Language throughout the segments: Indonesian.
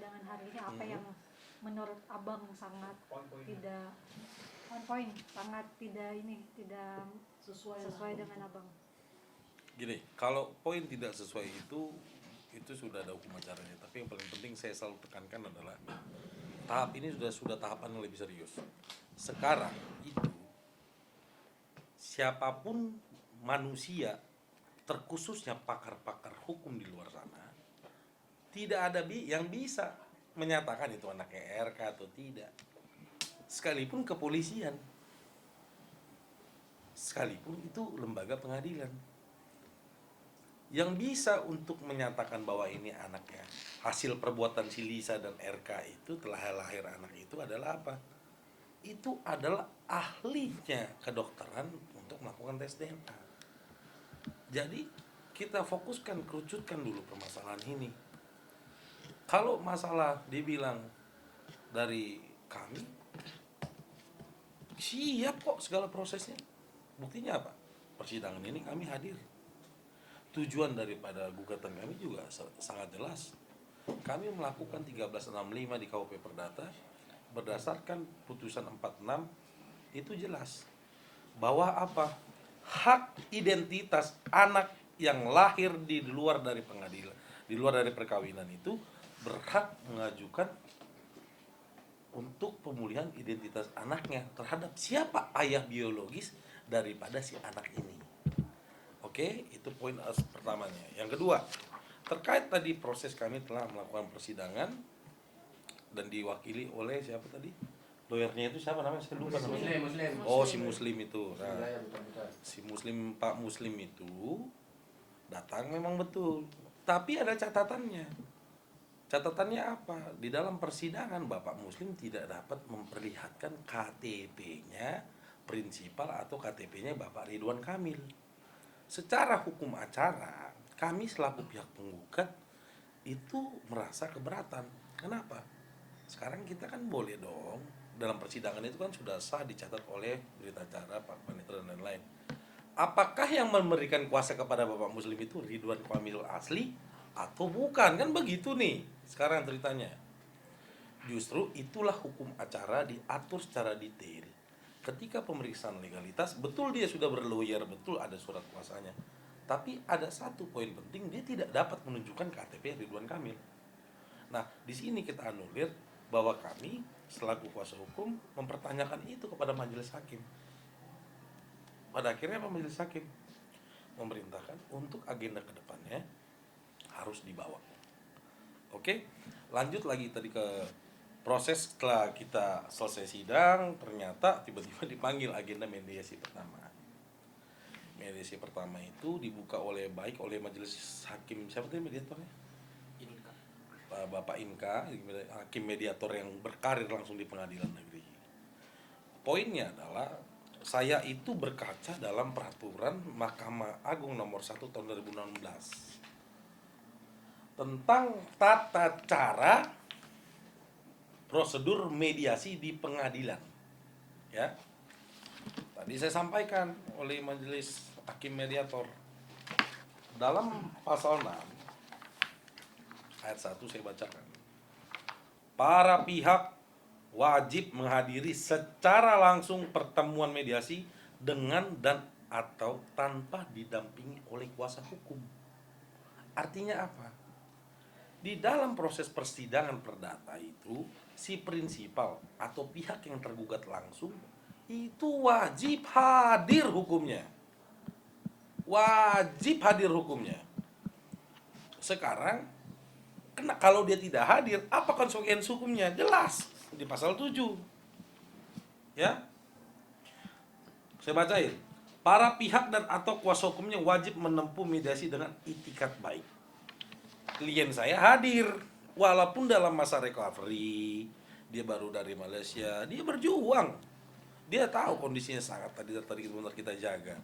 persidangan hari ini apa yang menurut Abang sangat tidak on point, sangat tidak sesuai dengan Abang? Gini, kalau poin tidak sesuai itu sudah ada hukum acaranya. Tapi yang paling penting saya selalu tekankan adalah tahap ini sudah tahapan yang lebih serius. Sekarang itu siapapun manusia, terkhususnya pakar-pakar hukum di luar sana, tidak ada yang bisa menyatakan itu anaknya RK atau tidak. Sekalipun kepolisian, sekalipun itu lembaga pengadilan, yang bisa untuk menyatakan bahwa ini anaknya hasil perbuatan si Lisa dan RK itu telah lahir anak itu adalah apa? Itu adalah ahlinya kedokteran untuk melakukan tes DNA. Jadi kita fokuskan, kerucutkan dulu permasalahan ini. Kalau masalah dibilang dari kami, siap kok segala prosesnya. Buktinya apa? Persidangan ini kami hadir. Tujuan daripada gugatan kami juga sangat jelas. Kami melakukan 1365 di KUP Perdata berdasarkan putusan 46 itu jelas bahwa apa? Hak identitas anak yang lahir di luar dari pengadilan, di luar dari perkawinan itu berhak mengajukan untuk pemulihan identitas anaknya terhadap siapa ayah biologis daripada si anak ini. Oke, itu poin pertamanya. Yang kedua, terkait tadi proses kami telah melakukan persidangan dan diwakili oleh siapa tadi? Lawyernya itu siapa namanya? Saya lupa namanya. Muslim. Oh, si Muslim itu. Nah, si Muslim, Pak Muslim itu datang memang betul. Tapi ada catatannya. Catatannya apa? Di dalam persidangan Bapak Muslim tidak dapat memperlihatkan KTP-nya prinsipal atau KTP-nya Bapak Ridwan Kamil. Secara hukum acara, kami selaku pihak penggugat itu merasa keberatan. Kenapa? Sekarang kita kan boleh dong, dalam persidangan itu kan sudah sah dicatat oleh berita acara, Pak Panitera dan lain-lain. Apakah yang memberikan kuasa kepada Bapak Muslim itu Ridwan Kamil asli atau bukan? Kan begitu nih sekarang ceritanya. Justru itulah hukum acara diatur secara detail. Ketika pemeriksaan legalitas, betul dia sudah berlawyer, betul ada surat kuasanya. Tapi ada satu poin penting, dia tidak dapat menunjukkan KTP Ridwan Kamil. Nah, di sini kita anulir bahwa kami selaku kuasa hukum mempertanyakan itu kepada majelis hakim. Pada akhirnya majelis hakim memerintahkan untuk agenda kedepannya harus dibawa. Oke, lanjut lagi tadi ke proses. Setelah kita selesai sidang, ternyata tiba-tiba dipanggil agenda mediasi pertama. Mediasi pertama itu dibuka baik oleh majelis hakim, siapa tadi mediatornya? Bapak Inka, hakim mediator yang berkarir langsung di pengadilan negeri. Poinnya adalah saya itu berkaca dalam peraturan Mahkamah Agung nomor 1 tahun 2016 tentang tata cara prosedur mediasi di pengadilan. Ya. Tadi saya sampaikan oleh majelis hakim mediator dalam pasal 6 ayat 1 saya bacakan. Para pihak wajib menghadiri secara langsung pertemuan mediasi dengan dan atau tanpa didampingi oleh kuasa hukum. Artinya apa? Di dalam proses persidangan perdata itu, si prinsipal atau pihak yang tergugat langsung itu wajib hadir hukumnya. Wajib hadir hukumnya. Sekarang, kalau dia tidak hadir, apa konsekuensi hukumnya? Jelas di pasal 7. Ya. Saya bacain. Para pihak dan atau kuasa hukumnya wajib menempuh mediasi dengan itikat baik. Klien saya hadir, walaupun dalam masa recovery, dia baru dari Malaysia, dia berjuang. Dia tahu kondisinya sangat tadi benar kita jaga.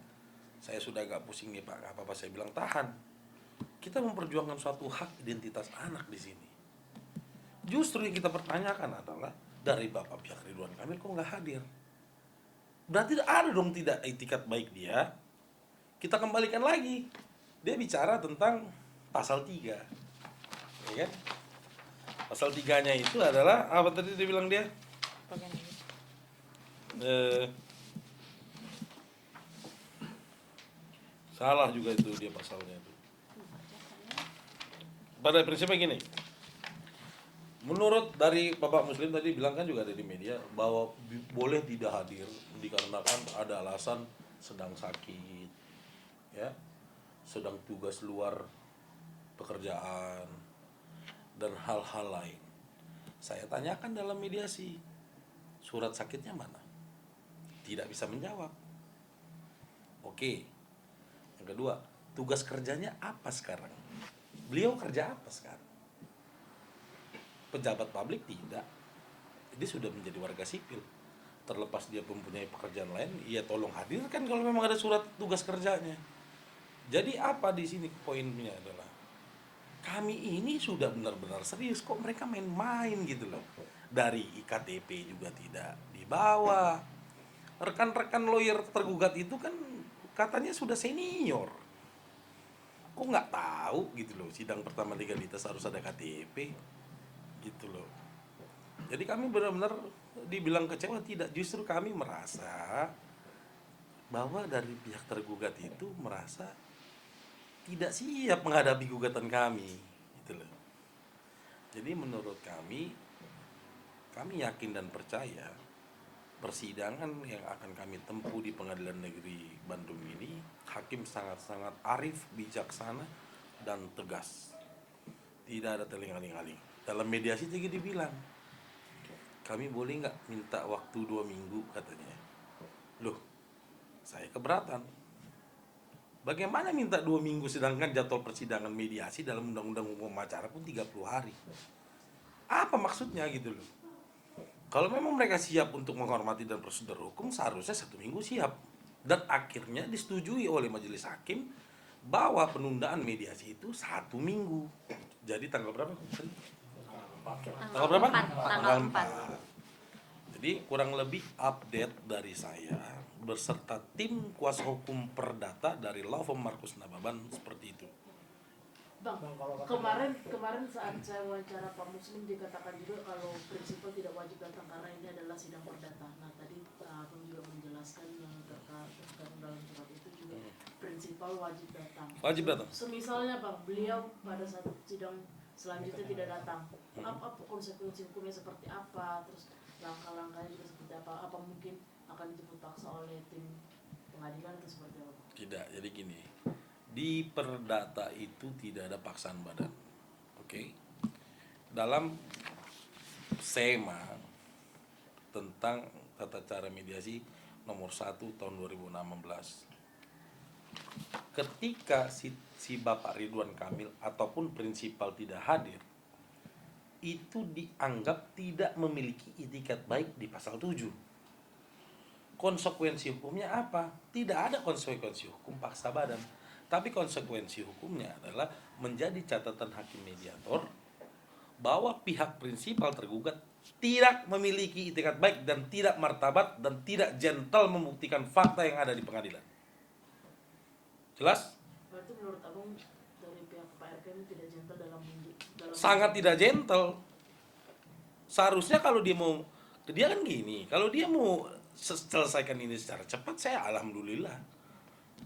Saya sudah agak pusing nih Pak, gak apa-apa, saya bilang tahan. Kita memperjuangkan suatu hak identitas anak di sini. Justru yang kita pertanyakan adalah dari Bapak pihak Ridwan Kamil kok nggak hadir? Berarti ada dong tidak itikat baik dia. Kita kembalikan lagi. Dia bicara tentang pasal 3. Ya kan? Pasal 3-nya itu adalah apa tadi dia bilang dia? Bagian ini. Salah juga itu dia pasalnya itu. Pada prinsipnya gini. Menurut dari Bapak Muslim tadi bilang kan juga ada di media bahwa boleh tidak hadir dikarenakan ada alasan sedang sakit, ya, sedang tugas luar pekerjaan dan hal-hal lain. Saya tanyakan dalam mediasi, surat sakitnya mana? Tidak bisa menjawab. Oke. Yang kedua, tugas kerjanya apa sekarang? Beliau kerja apa sekarang? Pejabat publik tidak. Dia sudah menjadi warga sipil. Terlepas dia mempunyai pekerjaan lain, ya tolong hadirkan kalau memang ada surat tugas kerjanya. Jadi apa di sini poinnya adalah kami ini sudah benar-benar serius, kok mereka main-main gitu loh. Dari IKTP juga tidak dibawa. Rekan-rekan lawyer tergugat itu kan katanya sudah senior. Kok nggak tahu gitu loh, sidang pertama legalitas harus ada KTP gitu loh. Jadi kami benar-benar dibilang kecewa tidak, justru kami merasa bahwa dari pihak tergugat itu merasa tidak siap menghadapi gugatan kami gitu loh. Jadi menurut kami yakin dan percaya persidangan yang akan kami tempuh di Pengadilan Negeri Bandung ini, hakim sangat-sangat arif, bijaksana, dan tegas. Tidak ada teling-aling-aling. Dalam mediasi tadi dibilang, kami boleh nggak minta waktu 2 minggu katanya. Loh, saya keberatan. Bagaimana minta 2 minggu sedangkan jadwal persidangan mediasi dalam Undang-Undang Hukum Acara pun 30 hari. Apa maksudnya gitu loh. Kalau memang mereka siap untuk menghormati dan prosedur hukum, seharusnya 1 minggu siap. Dan akhirnya disetujui oleh majelis hakim bahwa penundaan mediasi itu 1 minggu. Jadi tanggal berapa? Tanggal berapa? Tanggal 4. Jadi kurang lebih update dari saya berserta tim kuasa hukum perdata dari law firm Markus Nababan seperti itu. Bang, kemarin saat saya wawancara Pak Muslim dikatakan juga kalau prinsipal tidak wajib datang karena ini adalah sidang perdata. Nah tadi Abang juga menjelaskan yang terkait dalam surat itu juga prinsipal wajib datang. Wajib datang. Semisalnya Bang, beliau pada saat sidang selanjutnya tidak datang, apa konsekuensi hukumnya seperti apa, terus langkah-langkahnya juga seperti apa, apa mungkin akan dijemput paksa oleh tim pengadilan atau seperti apa? Tidak, jadi gini, di perdata itu tidak ada paksaan badan. Oke. Dalam SEMA tentang tata cara mediasi nomor 1 tahun 2016, ketika si Bapak Ridwan Kamil ataupun prinsipal tidak hadir, itu dianggap tidak memiliki itikat baik di pasal 7. Konsekuensi hukumnya apa? Tidak ada konsekuensi hukum paksa badan. Tapi konsekuensi hukumnya adalah menjadi catatan hakim mediator bahwa pihak prinsipal tergugat tidak memiliki itikat baik dan tidak martabat dan tidak gentle membuktikan fakta yang ada di pengadilan. Jelas? Berarti menurut Abang dari pihak Pak RK ini tidak gentle dalam Sangat tidak gentle. Seharusnya kalau dia kan gini, kalau dia mau selesaikan ini secara cepat, saya alhamdulillah.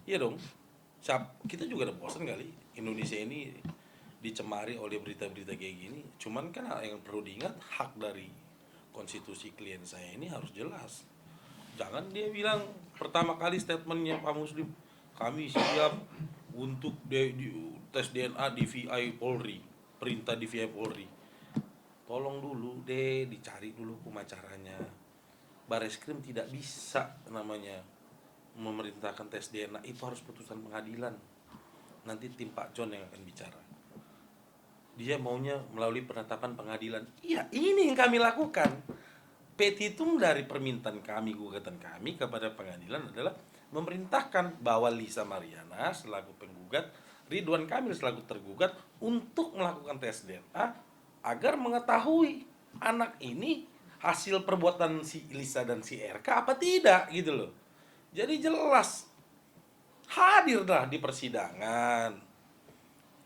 Iya dong. Kita juga udah bosan kali Indonesia ini dicemari oleh berita-berita kayak gini. Cuman kan yang perlu diingat, hak dari konstitusi klien saya ini harus jelas. Jangan dia bilang pertama kali statementnya Pak Muslim, kami siap untuk tes DNA di VI Polri, perintah di VI Polri. Tolong dulu deh dicari dulu pemacaranya. Bareskrim tidak bisa namanya memerintahkan tes DNA, itu harus putusan pengadilan. Nanti tim Pak John yang akan bicara. Dia maunya melalui penetapan pengadilan. Iya, ini yang kami lakukan. Petitum dari permintaan kami, gugatan kami kepada pengadilan adalah memerintahkan bahwa Lisa Mariana selaku penggugat, Ridwan Kamil selaku tergugat untuk melakukan tes DNA agar mengetahui anak ini hasil perbuatan si Lisa dan si RK apa tidak gitu loh. Jadi jelas hadirlah di persidangan,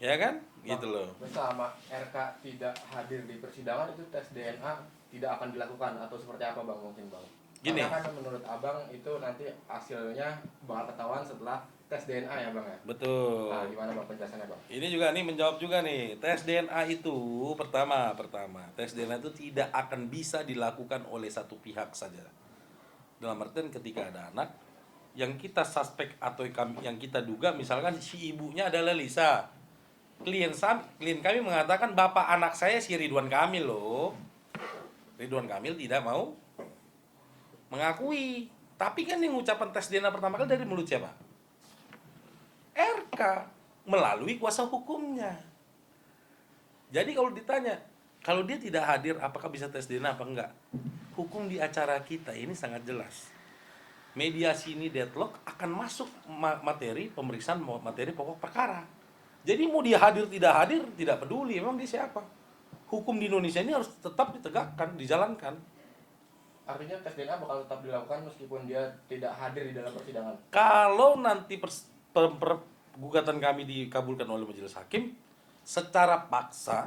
ya kan? Gitu loh. Selama RK tidak hadir di persidangan itu tes DNA tidak akan dilakukan atau seperti apa Bang mungkin Bang? Gini. Karena kan menurut Abang itu nanti hasilnya bakal ketahuan setelah tes DNA ya Bang ya? Betul. Nah gimana Bang penjelasannya Bang? Ini juga nih menjawab juga nih. Tes DNA itu pertama tes DNA itu tidak akan bisa dilakukan oleh satu pihak saja. Dalam artian ketika ada anak yang kita suspek atau yang kita duga misalkan si ibunya adalah Lisa. Klien kami mengatakan bapak anak saya si Ridwan Kamil loh. Ridwan Kamil tidak mau mengakui. Tapi kan yang ucapan tes DNA pertama kali dari mulut siapa? RK melalui kuasa hukumnya. Jadi kalau ditanya, kalau dia tidak hadir apakah bisa tes DNA apa enggak? Hukum di acara kita ini sangat jelas. Mediasi ini deadlock akan masuk materi pemeriksaan materi pokok perkara. Jadi mau dia hadir tidak peduli memang dia siapa. Hukum di Indonesia ini harus tetap ditegakkan, dijalankan. Artinya tes DNA bakal tetap dilakukan meskipun dia tidak hadir di dalam persidangan. Kalau nanti gugatan kami dikabulkan oleh majelis hakim secara paksa,